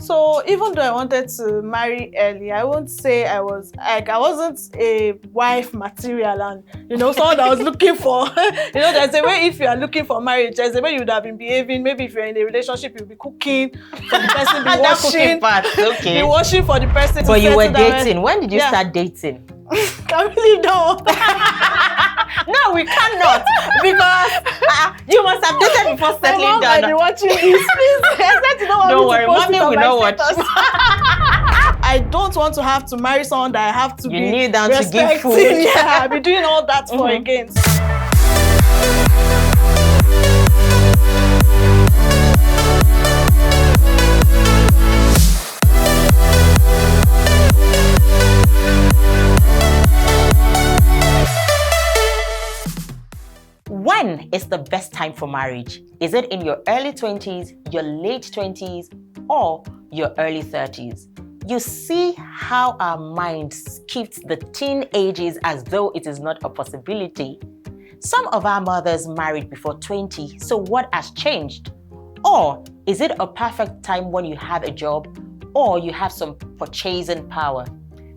So even though I wanted to marry early, I won't say I wasn't a wife material, and someone that was looking for there's a way if you are looking for marriage, there's a way you would have been behaving. Maybe if you're in a relationship, you'll be cooking for the person, be washing, be washing for the person. But you were dating. When did you start dating? Can we leave that? No, we cannot, because you must have dated before settling down. I'll be watching this, please. Don't worry, mommy will not watch. I don't want to have to marry someone that I have to be kneel down to give food. Yeah, I'll be doing all that for again. When is the best time for marriage? Is it in your early 20s, your late 20s, or your early 30s? You see how our mind skips the teen ages as though it is not a possibility. Some of our mothers married before 20, so what has changed? Or is it a perfect time when you have a job or you have some purchasing power?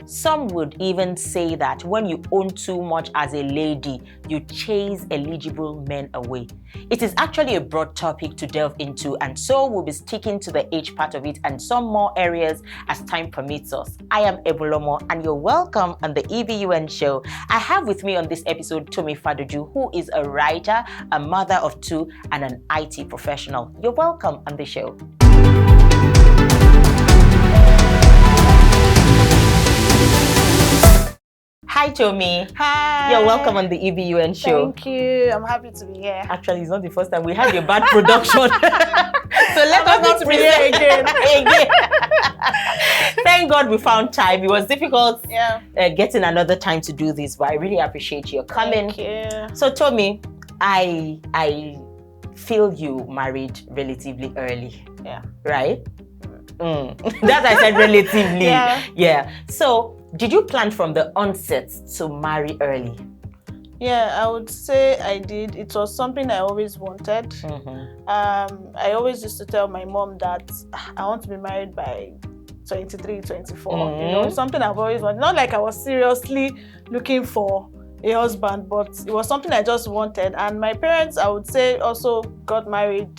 Some would even say that when you own too much as a lady, you chase eligible men away. It is actually a broad topic to delve into, and so we'll be sticking to the age part of it and some more areas as time permits us. I am E.B.U.N, and you're welcome on the E.B.U.N Show. I have with me on this episode Tomi Fadoju, who is a writer, a mother of two, and an IT professional. You're welcome on the show. Hi, Tomi. Hi. You're welcome on the E.B.U.N Show. Thank you. I'm happy to be here. Actually, it's not the first time. We had a bad production. So let us not be here again. Thank God we found time. It was difficult getting another time to do this, but I really appreciate your coming. Thank you. So, Tomi, I feel you married relatively early. Yeah. Right? That I said relatively. Yeah. So, did you plan from the onset to marry early? Yeah, I would say I did. It was something I always wanted. I always used to tell my mom that I want to be married by 23, 24. It's something I've always wanted. Not like I was seriously looking for a husband, but it was something I just wanted. And my parents, I would say, also got married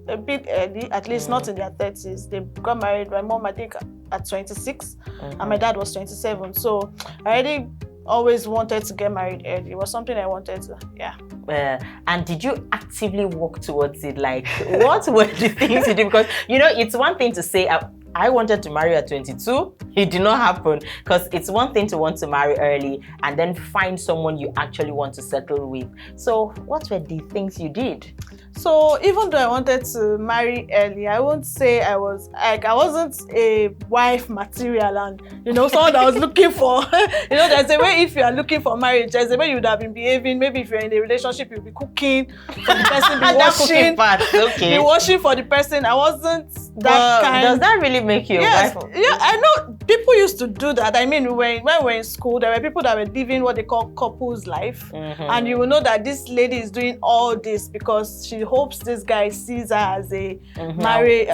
a bit early, at least not in their 30s. They got married, my mom, I think, at 26, and my dad was 27. So I already always wanted to get married early. It was something I wanted to, and did you actively work towards it? Like, what were the things you did? Because, it's one thing to say, I wanted to marry at 22. It did not happen, because it's one thing to want to marry early and then find someone you actually want to settle with. So what were the things you did? So even though I wanted to marry early, I won't say I wasn't a wife material, and someone that was looking for there's a way if you are looking for marriage, there's a way you would have been behaving. Maybe if you're in a relationship, you'll be cooking for the person, be washing, be washing for the person. I wasn't that kind. Does that really make you a wife? Yeah, I know people used to do that. I mean, when we were in school, there were people that were living what they call couples life, and you will know that this lady is doing all this because she hopes this guy sees her as a marriage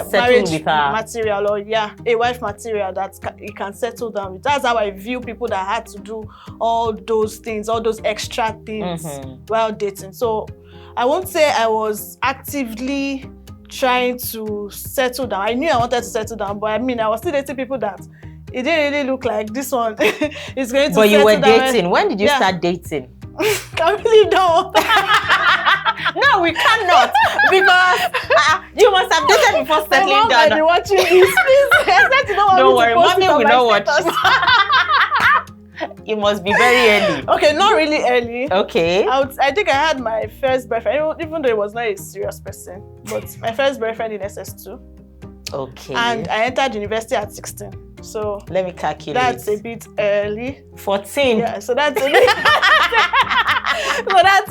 material, or a wife material that he can settle down with. That's how I view people that had to do all those things, all those extra things while dating. So I won't say I was actively trying to settle down. I knew I wanted to settle down, but I mean, I was still dating people that it didn't really look like this one is going to settle down. But you were dating. When did you start dating? Can we leave that? No, we cannot, because you must have dated before settling down. I'll be watching this, please. Don't worry, mommy will not watch. It must be very early. Okay, not really early. Okay. I think I had my first boyfriend, even though he was not a serious person, but my first boyfriend in SS2. Okay. And I entered university at 16. So let me calculate. That's a bit early. 14. Yeah, so that's a bit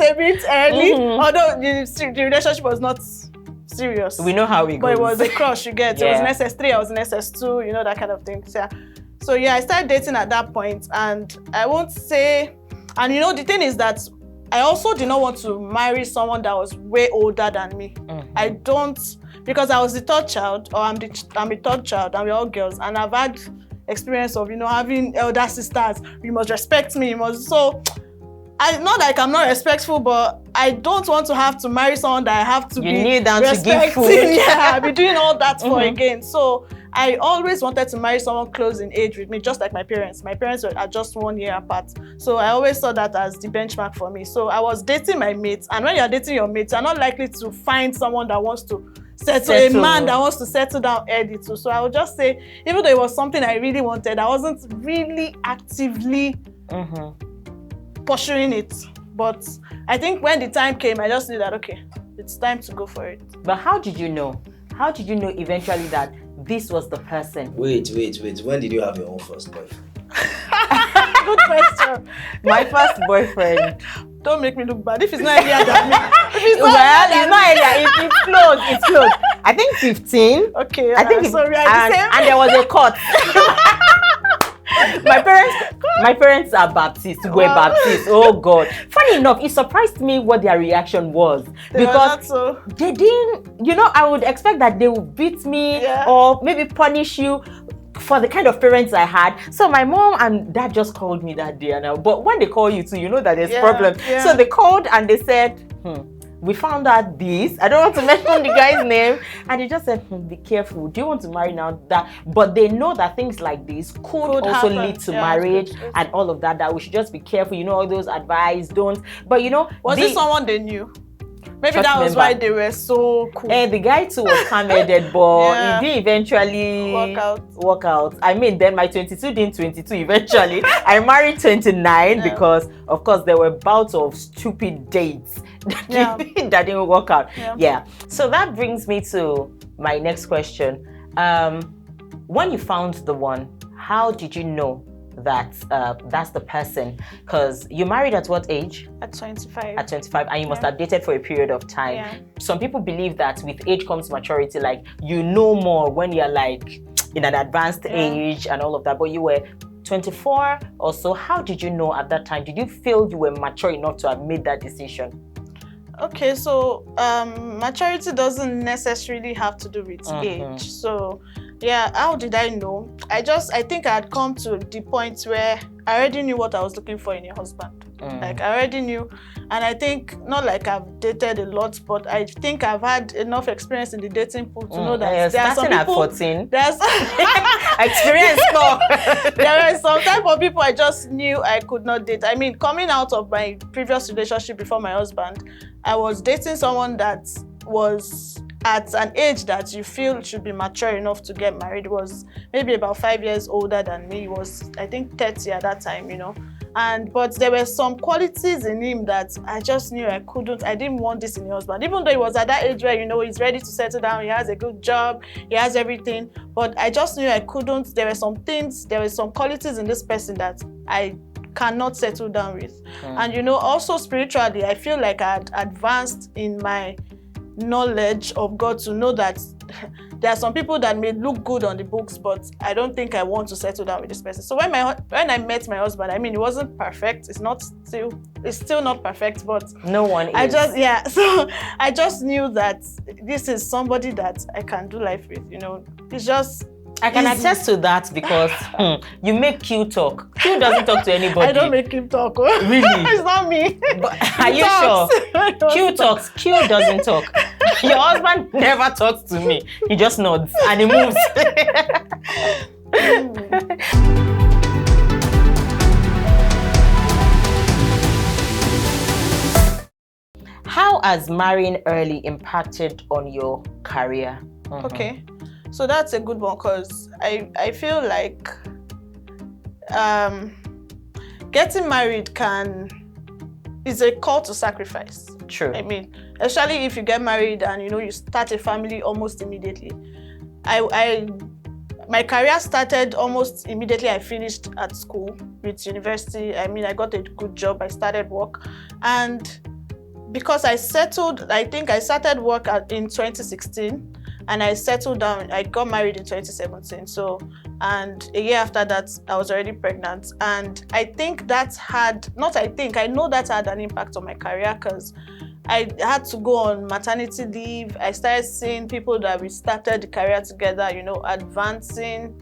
a bit early. Although the relationship was not serious. We know how it goes. But it was a crush, you get. It was in SS3, I was in SS2, that kind of thing. So I started dating at that point, and I won't say, and the thing is that I also did not want to marry someone that was way older than me. I don't, because I was the third child, or I'm the third child, and we're all girls, and I've had experience of, you know, having elder sisters. You must respect me. You must. So, not like I'm not respectful, but I don't want to have to marry someone that I have to be kneel down to give food. Yeah, I'll be doing all that for again. So I always wanted to marry someone close in age with me, just like my parents. My parents are just 1 year apart. So I always saw that as the benchmark for me. So I was dating my mates, and when you're dating your mates, you're not likely to find someone that wants to settle, a man that wants to settle down early too. So I would just say, even though it was something I really wanted, I wasn't really actively pursuing it. But I think when the time came, I just knew that, okay, it's time to go for it. But how did you know? How did you know eventually that this was the person? Wait. When did you have your own first boyfriend? Good question. My first boyfriend. Don't make me look bad. If it's not earlier than me. It's not earlier. It's close. I think 15. Okay. I think sorry. And there was a cut. My parents are Baptists. Were Baptists. Oh God. Funny enough, it surprised me what their reaction was, because they didn't. You know, I would expect that they would beat me or maybe punish you for the kind of parents I had. So my mom and dad just called me that day, but when they call you too, you know that there's problem. Yeah. So they called and they said, we found out this. I don't want to mention the guy's name. And they just said, be careful. Do you want to marry now? That, but they know that things like this could also happen. Lead to marriage and all of that. That we should just be careful. You know, all those advice, don't. But you know, was it someone they knew? Maybe that was why they were so cool. The guy too was calm-headed, but he did eventually work out. I mean, then my 22 didn't 22 eventually. I married 29 because, of course, there were bouts of stupid dates that didn't work out. Yeah. So that brings me to my next question. When you found the one, how did you know that that's the person? Because you married at what age? At 25. At 25, and you must have dated for a period of time. Some people believe that with age comes maturity, like you know more when you're like in an advanced age and all of that. But you were 24 or so. How did you know at that time? Did you feel you were mature enough to have made that decision? Okay, so maturity doesn't necessarily have to do with age. So yeah, how did I know? I think I had come to the point where I already knew what I was looking for in a husband. Like I already knew, and I think not like I've dated a lot, but I think I've had enough experience in the dating pool to know that there are some people. At 14. There's experience. There are some type of people I just knew I could not date. I mean, coming out of my previous relationship before my husband, I was dating someone that was at an age that you feel should be mature enough to get married. It was maybe about 5 years older than me. He was, I think, 30 at that time, you know. But there were some qualities in him that I just knew I didn't want this in a husband. Even though he was at that age where, you know, he's ready to settle down, he has a good job, he has everything. But I just knew I couldn't. There were some qualities in this person that I cannot settle down with. And, you know, also spiritually, I feel like I had advanced in my knowledge of God to know that there are some people that may look good on the books, but I don't think I want to settle down with this person. So when I met my husband, I mean, it wasn't perfect. It's still not perfect, but no one is. So I just knew that this is somebody that I can do life with, you know. It's just I can attest to that because you make Q talk. Q doesn't talk to anybody. I don't make him talk. Really? It's not me. But are you sure? Q talks. Q doesn't talk. Your husband never talks to me. He just nods and he moves. How has marrying early impacted on your career? Okay. So that's a good one because I feel like getting married is a call to sacrifice. True. I mean, especially if you get married and, you know, you start a family almost immediately. My career started almost immediately. I finished at school with university. I mean, I got a good job. I started work. And because I think I started work in 2016. And I settled down. I got married in 2017. And a year after that, I was already pregnant. And I think I know that had an impact on my career because I had to go on maternity leave. I started seeing people that we started the career together, you know, advancing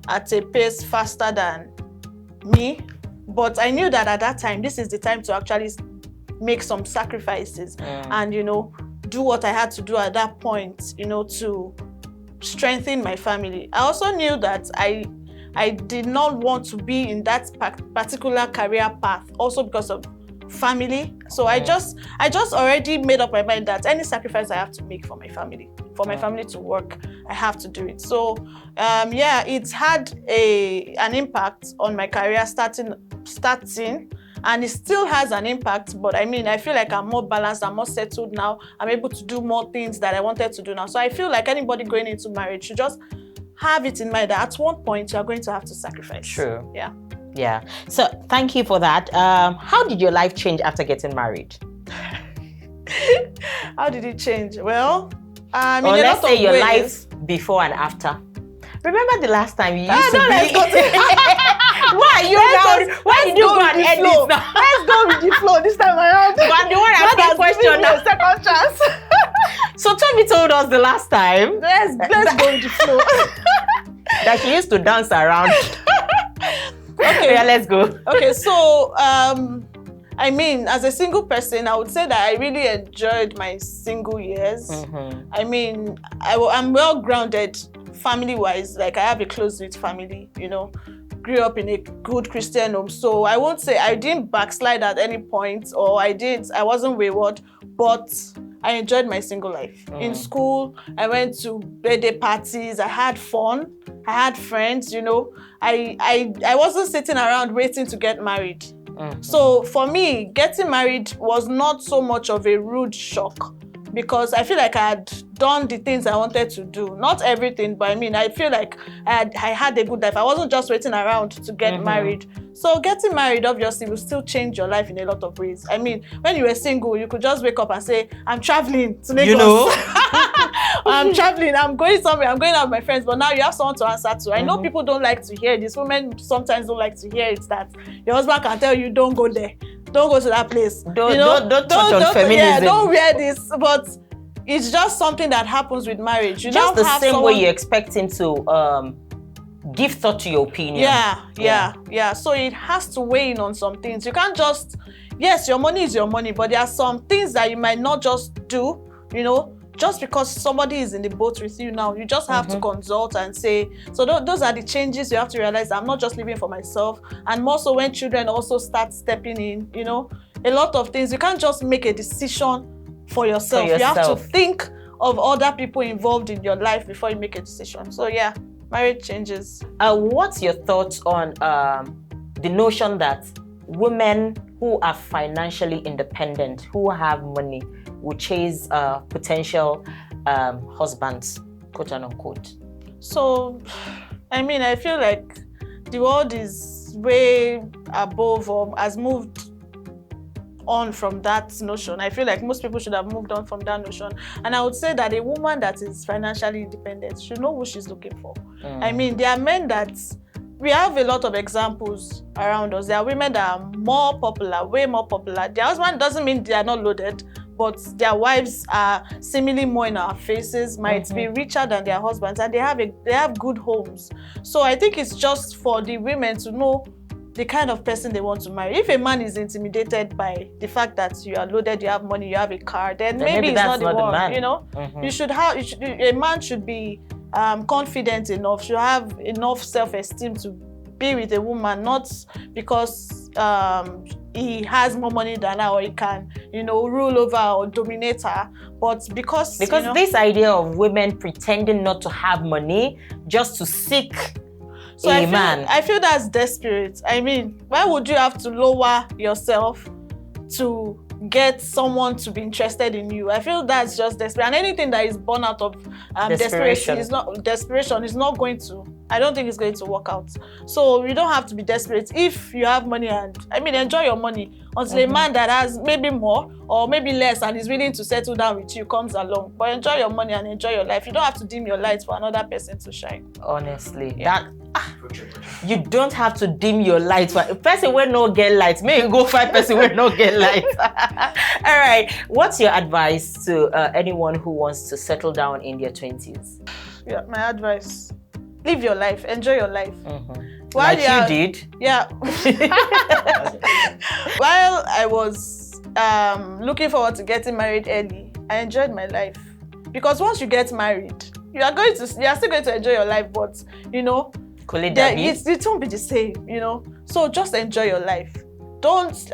at a pace faster than me. But I knew that at that time, this is the time to actually make some sacrifices and, you know, do what I had to do at that point, you know, to strengthen my family. I also knew that I did not want to be in that particular career path, also because of family. So I just already made up my mind that any sacrifice I have to make for my family to work, I have to do it. So yeah, it's had an impact on my career starting, and it still has an impact, but I mean, I feel like I'm more balanced, I'm more settled now. I'm able to do more things that I wanted to do now. So I feel like anybody going into marriage should just have it in mind that at one point you're going to have to sacrifice. True. Yeah. Yeah. So thank you for that. How did your life change after getting married? How did it change? Well, or let's say your life before and after. Remember the last time you used to be... Why you now? Why did you go and edit now? Let's go with the flow this time around. But the one asking question now. Second chance. So Tomi told us the last time. Let's go with the flow. That she used to dance around. Okay, yeah, let's go. Okay, so I mean, as a single person, I would say that I really enjoyed my single years. I mean, I'm well grounded family-wise. Like, I have a close-knit family, you know. Grew up in a good Christian home, so I won't say I didn't backslide at any point, or I wasn't wayward, but I enjoyed my single life. In school, I went to birthday parties, I had fun, I had friends, you know. I wasn't sitting around waiting to get married. So for me, getting married was not so much of a rude shock, because I feel like I had done the things I wanted to do. Not everything, but I mean, I feel like I had a good life. I wasn't just waiting around to get married. So getting married, obviously, will still change your life in a lot of ways. I mean, when you were single, you could just wake up and say, I'm traveling to Lagos. You know? I'm traveling, I'm going somewhere, I'm going out with my friends. But now you have someone to answer to. I know people don't like to hear this. Women sometimes don't like to hear it, that your husband can tell you, don't go there. Don't go to that place. Don't touch on feminism. Yeah, don't wear this. But it's just something that happens with marriage. You just the same way you expect him to give thought to your opinion. Yeah. So it has to weigh in on some things. You can't just, yes, your money is your money, but there are some things that you might not just do, you know, just because somebody is in the boat with you now. You just have to consult and say, so those are the changes you have to realize. I'm not just living for myself. And more so when children also start stepping in, you know, a lot of things. You can't just make a decision for yourself. You have to think of other people involved in your life before you make a decision. So yeah, marriage changes. What's your thoughts on the notion that women who are financially independent, who have money, will chase potential husbands, quote unquote? So, I mean, I feel like the world is way above or has moved on from that notion. I feel like most people should have moved on from that notion. And I would say that a woman that is financially independent should know who she's looking for. I mean, there are men that, we have a lot of examples around us. There are women that are more popular, way more popular. Their husband doesn't mean they are not loaded, but their wives are seemingly more in our faces, might be richer than their husbands, and they have good homes. So I think it's just for the women to know the kind of person they want to marry. If a man is intimidated by the fact that you are loaded, you have money, you have a car, then maybe it's not the one. You know, a man should be confident enough, should have enough self-esteem to be with a woman, not because he has more money than her, or he can, you know, rule over or dominate her, but because you know, this idea of women pretending not to have money just to seek a man. I feel that's desperate. I mean, why would you have to lower yourself to get someone to be interested in you? I feel that's just desperate. And anything that is born out of desperation is not going to I don't think it's going to work out. So you don't have to be desperate if you have money and enjoy your money until a man that has maybe more or maybe less and is willing to settle down with you comes along. But enjoy your money and enjoy your life. You don't have to dim your lights for another person to shine. Honestly, you don't have to dim your light for a person will not get light. May you go find person will not get light. All right. What's your advice to anyone who wants to settle down in their 20s? Yeah, my advice: live your life, enjoy your life. While you did. Yeah. While I was looking forward to getting married early, I enjoyed my life, because once you get married, you are still going to enjoy your life, but it won't be the same, So just enjoy your life. Don't,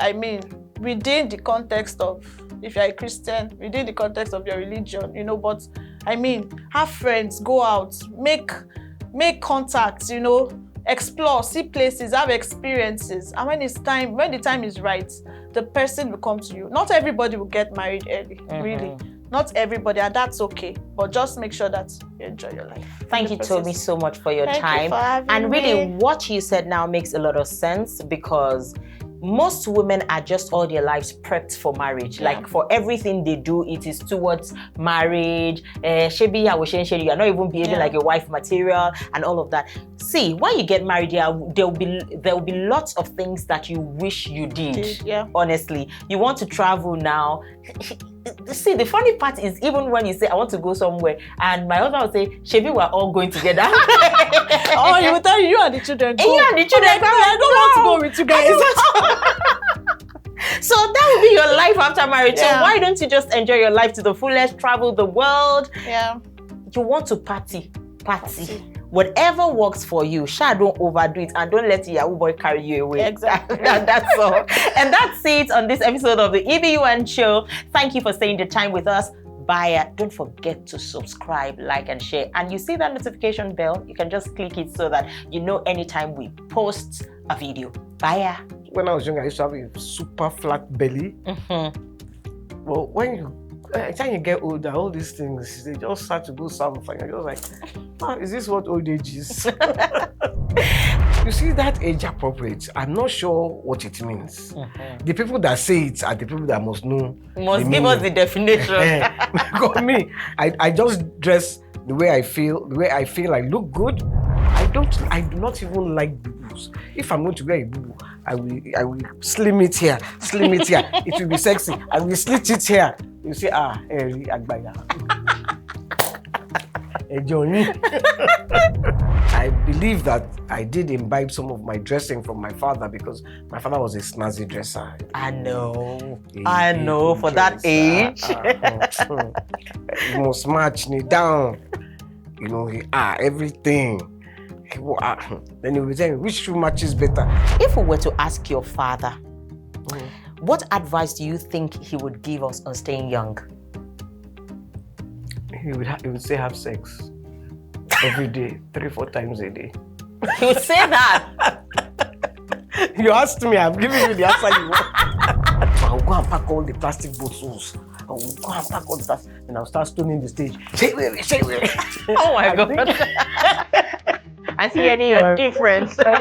within the context of, if you're a Christian, within the context of your religion, but have friends, go out, make contacts, explore, see places, have experiences. And when the time is right, the person will come to you. Not everybody will get married early, really. Not everybody, and that's okay. But just make sure that you enjoy your life. Thank you, Tomi, so much for your time. Thank you for having me. What you said now makes a lot of sense, because most women are just all their lives prepped for marriage. Like for everything they do, it is towards marriage. You are not even behaving like a wife material and all of that. See, when you get married, there will be lots of things that you wish you did. Honestly, you want to travel now. See, the funny part is, even when you say I want to go somewhere, and my husband will say, "Shebi, we're all going together." Oh, he will tell you and the children go. You and the children go. I don't want to go with you guys. So that will be your life after marriage. So why don't you just enjoy your life to the fullest, travel the world? Yeah. You want to party. Whatever works for you. Don't overdo it, and don't let your Yahoo boy carry you away. Exactly. That's all. And that's it on this episode of the E.B.U.N Show. Thank you for staying the time with us. Bye. Don't forget to subscribe, like, and share. And you see that notification bell? You can just click it so that you know anytime we post a video. Bye. When I was younger, I used to have a super flat belly. Well, when you get older, all these things, they just start to go south. And you're just like, is this what old age is? You see, that age appropriate, I'm not sure what it means. The people that say it are the people that must know. Must give us the definition. Because me, I just dress the way I feel, I look good. I do not even like boo-boos. If I'm going to wear a boo-boo, I will slim it here. It will be sexy. I will slit it here. You say, Eri Agbaya. Johnny. I believe that I did imbibe some of my dressing from my father, because my father was a snazzy dresser. I know. For that age. He must match me down. Everything. Then he will tell me which shoe matches better. If we were to ask your father, what advice do you think he would give us on staying young? He would say have sex every day, 3-4 times a day. He would say that. You asked me, I'm giving you the answer you want. I'll go and pack all the plastic bottles. I'll go and pack all the stuff, and I'll start stoning the stage. Say it. Oh my God. I see any difference. I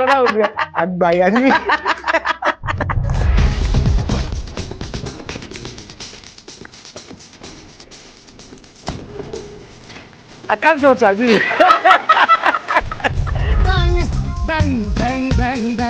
can't do it. Bang, bang, bang, bang, bang.